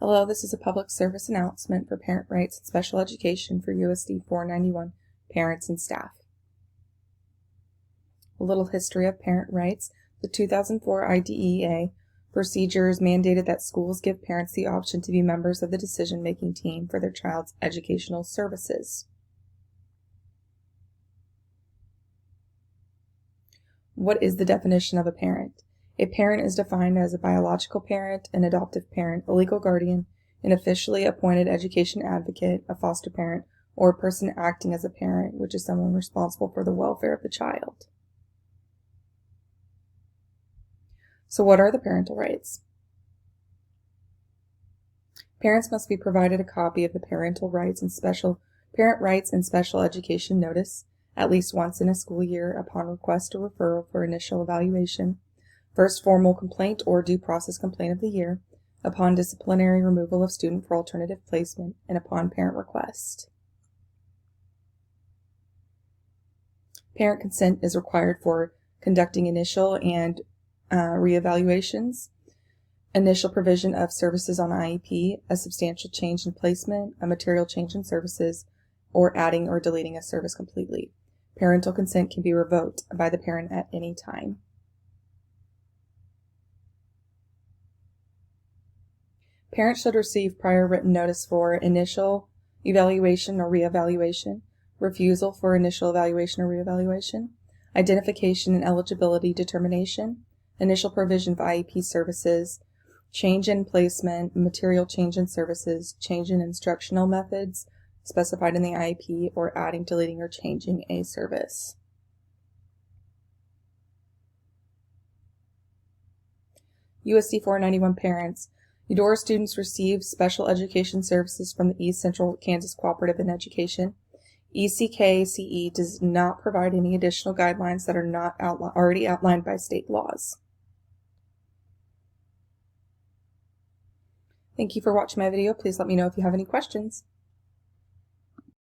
Hello, this is a public service announcement for parent rights and special education for USD 491 parents and staff. A little history of parent rights. The 2004 IDEA procedures mandated that schools give parents the option to be members of the decision-making team for their child's educational services. What is the definition of a parent? A parent is defined as a biological parent, an adoptive parent, a legal guardian, an officially appointed education advocate, a foster parent, or a person acting as a parent, which is someone responsible for the welfare of the child. So what are the parental rights? Parents must be provided a copy of the Parental Rights and Parent Rights and Special Education Notice at least once in a school year upon request or referral for initial evaluation, first formal complaint or due process complaint of the year, upon disciplinary removal of student for alternative placement, and upon parent request. Parent consent is required for conducting initial and reevaluations, initial provision of services on IEP, a substantial change in placement, a material change in services, or adding or deleting a service completely. Parental consent can be revoked by the parent at any time. Parents should receive prior written notice for initial evaluation or reevaluation, refusal for initial evaluation or reevaluation, identification and eligibility determination, initial provision of IEP services, change in placement, material change in services, change in instructional methods specified in the IEP, or adding, deleting, or changing a service. USD 491 parents. Eudora students receive special education services from the East Central Kansas Cooperative in Education. ECKCE does not provide any additional guidelines that are not already outlined by state laws. Thank you for watching my video. Please let me know if you have any questions.